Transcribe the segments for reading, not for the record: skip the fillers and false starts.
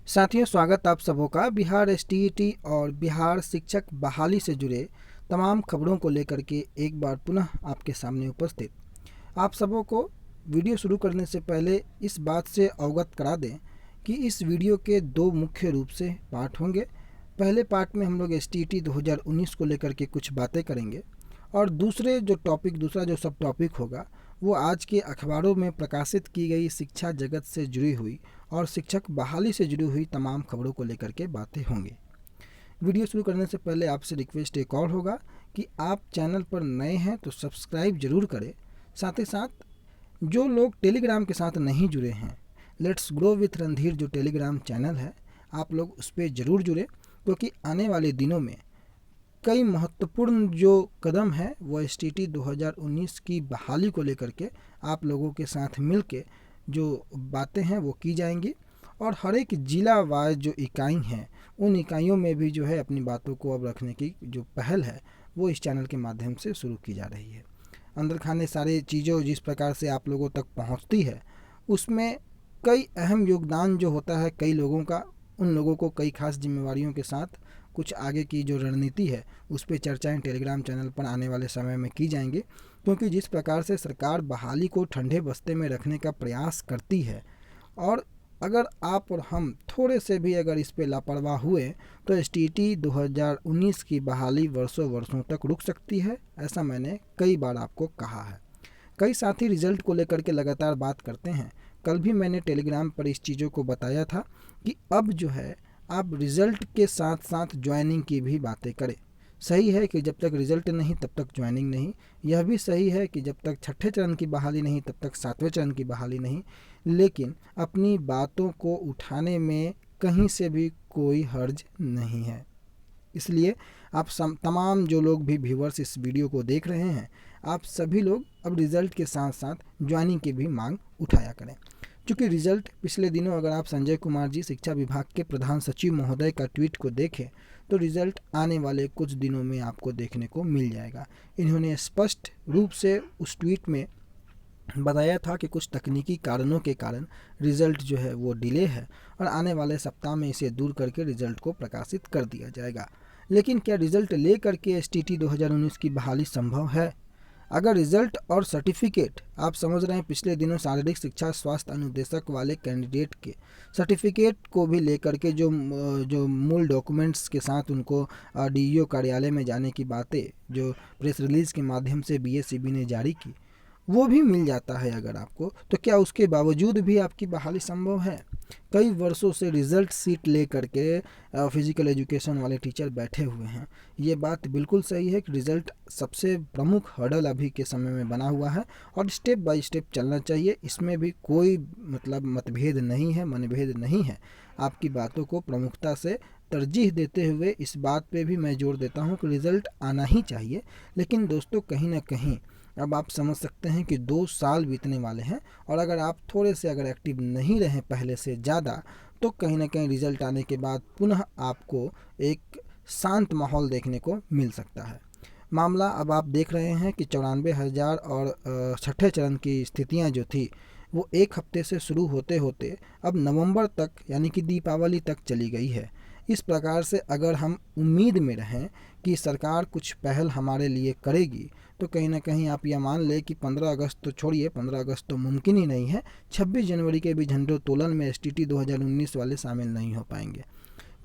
साथियों, स्वागत आप सबों का बिहार एसटीईटी और बिहार शिक्षक बहाली से जुड़े तमाम खबरों को लेकर के एक बार पुनः आपके सामने उपस्थित। आप सबों को वीडियो शुरू करने से पहले इस बात से अवगत करा दें कि इस वीडियो के दो मुख्य रूप से पार्ट होंगे। पहले पार्ट में हम लोग एसटीईटी 2019 को लेकर के कुछ बातें करेंगे और दूसरा जो सब टॉपिक होगा वो आज के अखबारों में प्रकाशित की गई शिक्षा जगत से जुड़ी हुई और शिक्षक बहाली से जुड़ी हुई तमाम खबरों को लेकर के बातें होंगी। वीडियो शुरू करने से पहले आपसे रिक्वेस्ट एक और होगा कि आप चैनल पर नए हैं तो सब्सक्राइब जरूर करें। साथ ही साथ जो लोग टेलीग्राम के साथ नहीं जुड़े हैं, लेट्स ग्रो विथ रणधीर जो टेलीग्राम चैनल है, आप लोग उस पर ज़रूर जुड़े, क्योंकि आने वाले दिनों में कई महत्वपूर्ण जो कदम है वो एसटीईटी 2019 की बहाली को लेकर के आप लोगों के साथ मिलके जो बातें हैं वो की जाएंगी और हर एक जिला वाइज जो इकाई हैं उन इकाइयों में भी जो है अपनी बातों को अब रखने की जो पहल है वो इस चैनल के माध्यम से शुरू की जा रही है। अंदर खाने सारी चीज़ों जिस प्रकार से आप लोगों तक पहुंचती है उसमें कई अहम योगदान जो होता है कई लोगों का, उन लोगों को कई खास जिम्मेवारियों के साथ कुछ आगे की जो रणनीति है उस पर चर्चाएं टेलीग्राम चैनल पर आने वाले समय में की जाएंगी, क्योंकि जिस प्रकार से सरकार बहाली को ठंडे बस्ते में रखने का प्रयास करती है और अगर आप और हम थोड़े से भी अगर इस पे लापरवाह हुए तो एसटीईटी 2019 की बहाली वर्षों वर्षों तक रुक सकती है। ऐसा मैंने कई बार आपको कहा है। कई साथी रिजल्ट को लेकर के लगातार बात करते हैं। कल भी मैंने टेलीग्राम पर इस चीज़ों को बताया था कि अब जो है आप रिज़ल्ट के साथ साथ ज्वाइनिंग की भी बातें करें। सही है कि जब तक रिज़ल्ट नहीं तब तक ज्वाइनिंग नहीं, यह भी सही है कि जब तक छठे चरण की बहाली नहीं तब तक सातवें चरण की बहाली नहीं, लेकिन अपनी बातों को उठाने में कहीं से भी कोई हर्ज नहीं है। इसलिए आप तमाम जो लोग भी व्यूअर्स इस वीडियो को देख रहे हैं, आप सभी लोग अब रिज़ल्ट के साथ साथ ज्वाइनिंग की भी मांग उठाया करें। चूँकि रिज़ल्ट पिछले दिनों अगर आप संजय कुमार जी शिक्षा विभाग के प्रधान सचिव महोदय का ट्वीट को देखें तो रिज़ल्ट आने वाले कुछ दिनों में आपको देखने को मिल जाएगा। इन्होंने स्पष्ट रूप से उस ट्वीट में बताया था कि कुछ तकनीकी कारणों के कारण रिज़ल्ट जो है वो डिले है और आने वाले सप्ताह में इसे दूर करके रिज़ल्ट को प्रकाशित कर दिया जाएगा। लेकिन क्या रिज़ल्ट ले करके एसटीईटी 2019 की बहाली संभव है? अगर रिज़ल्ट और सर्टिफिकेट आप समझ रहे हैं, पिछले दिनों शारीरिक शिक्षा स्वास्थ्य अनुदेशक वाले कैंडिडेट के सर्टिफिकेट को भी लेकर के जो मूल डॉक्यूमेंट्स के साथ उनको डीईओ कार्यालय में जाने की बातें जो प्रेस रिलीज़ के माध्यम से बीएसईबी ने जारी की वो भी मिल जाता है अगर आपको, तो क्या उसके बावजूद भी आपकी बहाली संभव है? कई वर्षों से रिज़ल्ट सीट ले करके फिज़िकल एजुकेशन वाले टीचर बैठे हुए हैं। ये बात बिल्कुल सही है कि रिज़ल्ट सबसे प्रमुख हर्डल अभी के समय में बना हुआ है और स्टेप बाय स्टेप चलना चाहिए। इसमें भी कोई मतभेद नहीं है, मनभेद नहीं है। आपकी बातों को प्रमुखता से तरजीह देते हुए इस बात पे भी मैं जोर देता हूँ कि रिज़ल्ट आना ही चाहिए। लेकिन दोस्तों, कहीं ना कहीं अब आप समझ सकते हैं कि 2 साल बीतने वाले हैं और अगर आप थोड़े से अगर एक्टिव नहीं रहें पहले से ज़्यादा तो कहीं ना कहीं रिज़ल्ट आने के बाद पुनः आपको एक शांत माहौल देखने को मिल सकता है। मामला अब आप देख रहे हैं कि 94,000 और छठे चरण की स्थितियां जो थी वो एक हफ्ते से शुरू होते होते अब नवंबर तक यानी कि दीपावली तक चली गई है। इस प्रकार से अगर हम उम्मीद में रहें कि सरकार कुछ पहल हमारे लिए करेगी तो कहीं ना कहीं आप यह मान लें कि 15 अगस्त तो छोड़िए, 15 अगस्त तो मुमकिन ही नहीं है, 26 जनवरी के भी झंडोत्तोलन में एसटीईटी 2019 वाले शामिल नहीं हो पाएंगे।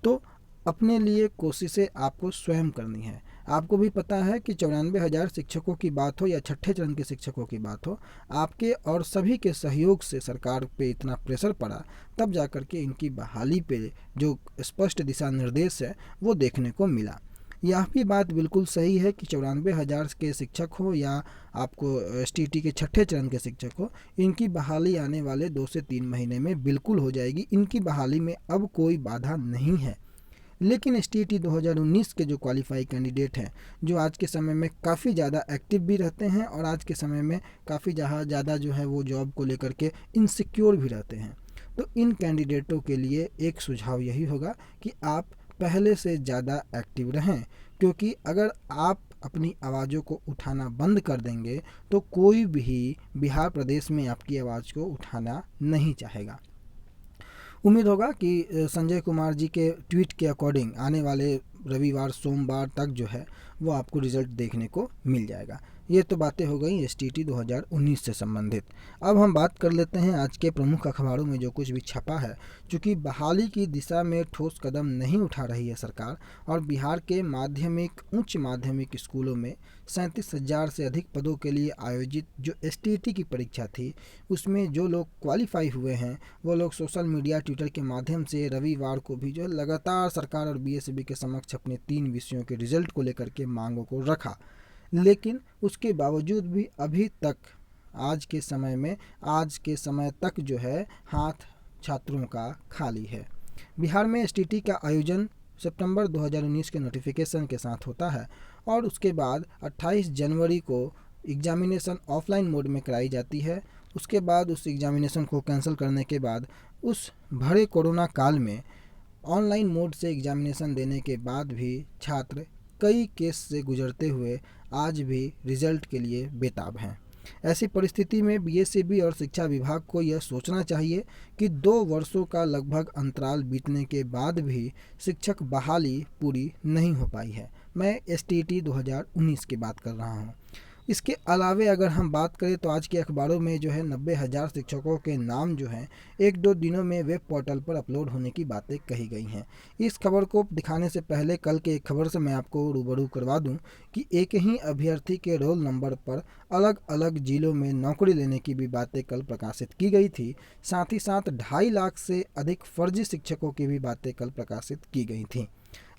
तो अपने लिए कोशिशें आपको स्वयं करनी है। आपको भी पता है कि 94,000 शिक्षकों की बात हो या छठे चरण के शिक्षकों की बात हो, आपके और सभी के सहयोग से सरकार पे इतना प्रेशर पड़ा तब जाकर के इनकी बहाली पे जो स्पष्ट दिशा निर्देश है वो देखने को मिला। यह भी बात बिल्कुल सही है कि 94,000 के शिक्षक हो या आपको एसटीईटी के छठे चरण के शिक्षक हो, इनकी बहाली आने वाले 2 से 3 महीने में बिल्कुल हो जाएगी। इनकी बहाली में अब कोई बाधा नहीं है। लेकिन एसटीईटी 2019 के जो क्वालिफाई कैंडिडेट हैं जो आज के समय में काफ़ी ज़्यादा एक्टिव भी रहते हैं और आज के समय में काफ़ी ज़्यादा जो है वो जॉब को लेकर के इनसिक्योर भी रहते हैं, तो इन कैंडिडेटों के लिए एक सुझाव यही होगा कि आप पहले से ज़्यादा एक्टिव रहें, क्योंकि अगर आप अपनी आवाज़ों को उठाना बंद कर देंगे तो कोई भी बिहार प्रदेश में आपकी आवाज़ को उठाना नहीं चाहेगा। उम्मीद होगा कि संजय कुमार जी के ट्वीट के अकॉर्डिंग आने वाले रविवार सोमवार तक जो है वो आपको रिजल्ट देखने को मिल जाएगा। ये तो बातें हो गई एसटीईटी 2019 से संबंधित। अब हम बात कर लेते हैं आज के प्रमुख अखबारों में जो कुछ भी छपा है। चूँकि बहाली की दिशा में ठोस कदम नहीं उठा रही है सरकार और बिहार के माध्यमिक उच्च माध्यमिक स्कूलों में 37,000 से अधिक पदों के लिए आयोजित जो एसटीईटी की परीक्षा थी उसमें जो लोग क्वालिफाई हुए हैं वो लोग सोशल मीडिया ट्विटर के माध्यम से रविवार को भी जो लगातार सरकार और बीएसबी के समक्ष अपने 3 विषयों के रिजल्ट को लेकर के मांगों को रखा। लेकिन उसके बावजूद भी अभी तक आज के समय तक जो है हाथ छात्रों का खाली है। बिहार में एसटीईटी का आयोजन सितंबर 2019 के नोटिफिकेशन के साथ होता है और उसके बाद 28 जनवरी को एग्जामिनेशन ऑफलाइन मोड में कराई जाती है। उसके बाद उस एग्जामिनेशन को कैंसिल करने के बाद उस भरे कोरोना काल में ऑनलाइन मोड से एग्जामिनेशन देने के बाद भी छात्र कई केस से गुजरते हुए आज भी रिजल्ट के लिए बेताब हैं। ऐसी परिस्थिति में बीएसईबी और शिक्षा विभाग को यह सोचना चाहिए कि 2 वर्षों का लगभग अंतराल बीतने के बाद भी शिक्षक बहाली पूरी नहीं हो पाई है। मैं एसटीईटी 2019 की बात कर रहा हूँ। इसके अलावे अगर हम बात करें तो आज के अखबारों में जो है 90,000 शिक्षकों के नाम जो हैं 1-2 दिनों में वेब पोर्टल पर अपलोड होने की बातें कही गई हैं। इस खबर को दिखाने से पहले कल के एक खबर से मैं आपको रूबरू करवा दूं कि एक ही अभ्यर्थी के रोल नंबर पर अलग अलग जिलों में नौकरी लेने की भी बातें कल प्रकाशित की गई थी। साथ ही साथ 2.5 लाख से अधिक फर्जी शिक्षकों की भी बातें कल प्रकाशित की गई थी।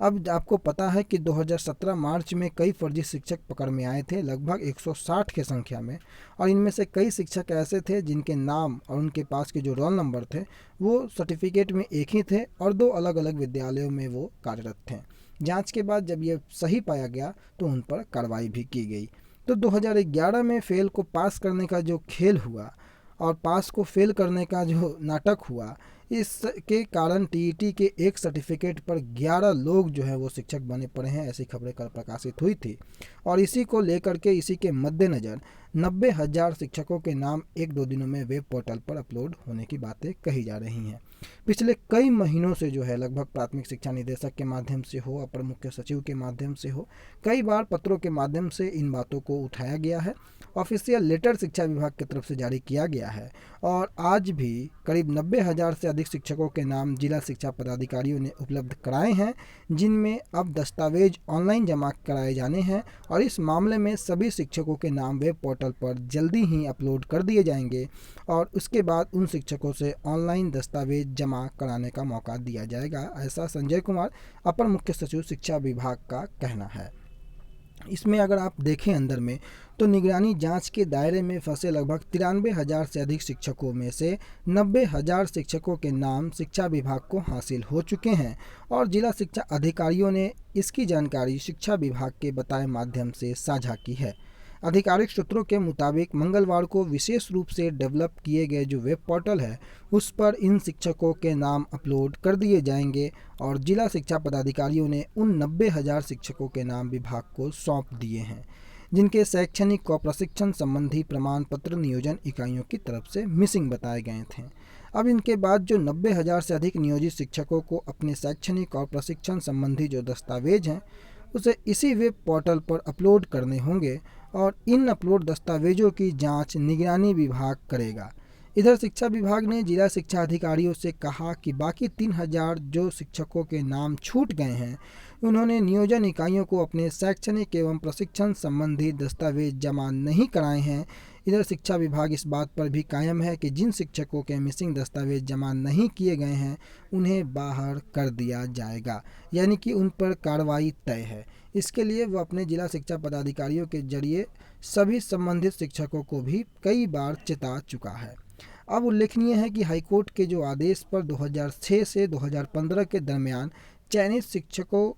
अब आपको पता है कि 2017 मार्च में कई फर्जी शिक्षक पकड़ में आए थे, लगभग 160 की संख्या में, और इनमें से कई शिक्षक ऐसे थे जिनके नाम और उनके पास के जो रोल नंबर थे वो सर्टिफिकेट में एक ही थे और 2 अलग अलग विद्यालयों में वो कार्यरत थे। जांच के बाद जब ये सही पाया गया तो उन पर कार्रवाई भी की गई। तो 2011 में फेल को पास करने का जो खेल हुआ और पास को फेल करने का जो नाटक हुआ, इसके कारण टीईटी के एक सर्टिफिकेट पर 11 लोग जो है वो शिक्षक बने पड़े हैं, ऐसी खबरें कल प्रकाशित हुई थी। और इसी को लेकर के इसी के मद्देनज़र 90,000 शिक्षकों के नाम 1-2 दिनों में वेब पोर्टल पर अपलोड होने की बातें कही जा रही हैं। पिछले कई महीनों से जो है लगभग प्राथमिक शिक्षा निदेशक के माध्यम से हो, अपर मुख्य सचिव के माध्यम से हो, कई बार पत्रों के माध्यम से इन बातों को उठाया गया है। ऑफिशियल लेटर शिक्षा विभाग की तरफ से जारी किया गया है और आज भी करीब 90,000 से अधिक शिक्षकों के नाम जिला शिक्षा पदाधिकारियों ने उपलब्ध कराए हैं, जिनमें अब दस्तावेज ऑनलाइन जमा कराए जाने हैं और इस मामले में सभी शिक्षकों के नाम वेब पोर्टल पर जल्दी ही अपलोड कर दिए जाएंगे और उसके बाद उन शिक्षकों से ऑनलाइन दस्तावेज जमा कराने का मौका दिया जाएगा, ऐसा संजय कुमार अपर मुख्य सचिव शिक्षा विभाग का कहना है। इसमें अगर आप देखें अंदर में तो निगरानी जांच के दायरे में फंसे लगभग 93,000 से अधिक शिक्षकों में से 90,000 शिक्षकों के नाम शिक्षा विभाग को हासिल हो चुके हैं और जिला शिक्षा अधिकारियों ने इसकी जानकारी शिक्षा विभाग के बताए माध्यम से साझा की है। आधिकारिक सूत्रों के मुताबिक मंगलवार को विशेष रूप से डेवलप किए गए जो वेब पोर्टल है उस पर इन शिक्षकों के नाम अपलोड कर दिए जाएंगे और जिला शिक्षा पदाधिकारियों ने उन 90,000 शिक्षकों के नाम विभाग को सौंप दिए हैं, जिनके शैक्षणिक और प्रशिक्षण संबंधी प्रमाण पत्र नियोजन इकाइयों की तरफ से मिसिंग बताए गए थे। अब इनके बाद जो 90,000 से अधिक नियोजित शिक्षकों को अपने शैक्षणिक और प्रशिक्षण संबंधी जो दस्तावेज हैं उसे इसी वेब पोर्टल पर अपलोड करने होंगे और इन अपलोड दस्तावेजों की जांच निगरानी विभाग करेगा। इधर शिक्षा विभाग ने जिला शिक्षा अधिकारियों से कहा कि बाकी 3,000 जो शिक्षकों के नाम छूट गए हैं उन्होंने नियोजन इकाइयों को अपने शैक्षणिक एवं प्रशिक्षण संबंधी दस्तावेज जमा नहीं कराए हैं। इधर शिक्षा विभाग इस बात पर भी कायम है कि जिन शिक्षकों के मिसिंग दस्तावेज जमा नहीं किए गए हैं उन्हें बाहर कर दिया जाएगा, यानी कि उन पर कार्रवाई तय है। इसके लिए वह अपने जिला शिक्षा पदाधिकारियों के जरिए सभी संबंधित शिक्षकों को भी कई बार चेता चुका है। अब उल्लेखनीय है कि हाईकोर्ट के जो आदेश पर 2006 से 2015 के दरमियान चयनित शिक्षकों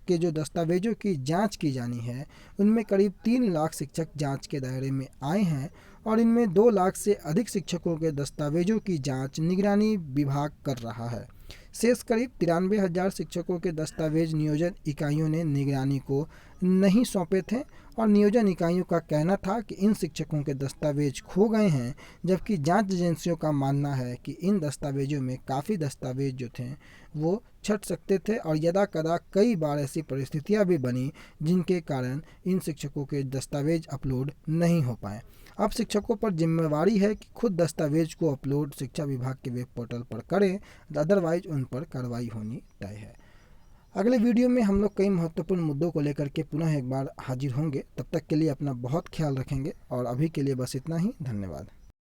के जो दस्तावेजों की जांच की जानी है उनमें करीब 3 लाख शिक्षक जांच के दायरे में आए हैं और इनमें 2 लाख से अधिक शिक्षकों के दस्तावेजों की जांच निगरानी विभाग कर रहा है। शेष करीब 93,000 शिक्षकों के दस्तावेज नियोजन इकाइयों ने निगरानी को नहीं सौंपे थे और नियोजन इकाइयों का कहना था कि इन शिक्षकों के दस्तावेज खो गए हैं, जबकि जांच एजेंसियों का मानना है कि इन दस्तावेजों में काफ़ी दस्तावेज जो थे वो छट सकते थे और यदा कदा कई बार ऐसी परिस्थितियां भी बनी जिनके कारण इन शिक्षकों के दस्तावेज अपलोड नहीं हो पाए। अब शिक्षकों पर जिम्मेवारी है कि खुद दस्तावेज को अपलोड शिक्षा विभाग के वेब पोर्टल पर करें, अदरवाइज उन पर कार्रवाई होनी तय है। अगले वीडियो में हम लोग कई महत्वपूर्ण मुद्दों को लेकर के पुनः एक बार हाजिर होंगे। तब तक के लिए अपना बहुत ख्याल रखेंगे और अभी के लिए बस इतना ही। धन्यवाद।